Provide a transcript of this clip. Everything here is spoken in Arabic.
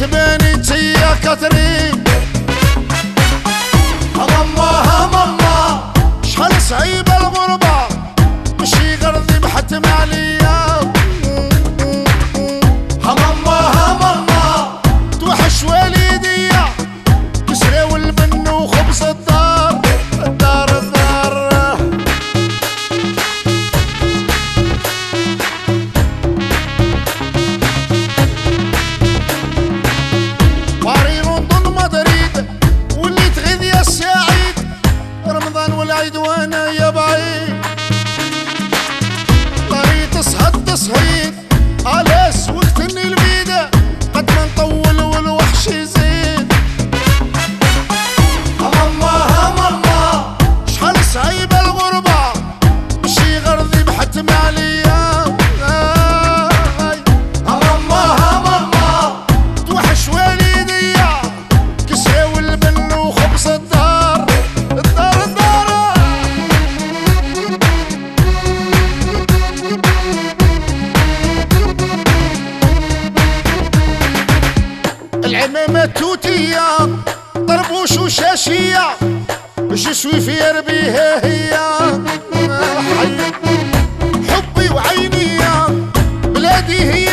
تباني انتي يا كاترين. همما شحال صعيبة الغربة مشي غرضي بحتم عليا. همما توحش والديا كسراو البن وخبز الدار الدار. باري لندن مدريد وليت غير يا سعيد، رمضان والعيد وانا يا بعيد. طريق تصهيد علاش وقتني البيدة قد ما نطول والوحش يزيد. همما شحال صعيبة الغربة مشي غرضي بحتم عليا. همما توحش والديا كسراو البن وخبز الدار الدار. العمامة توتية طربوش وشاشية جسوي في ربيها هي. حبي وعينية بلادي هي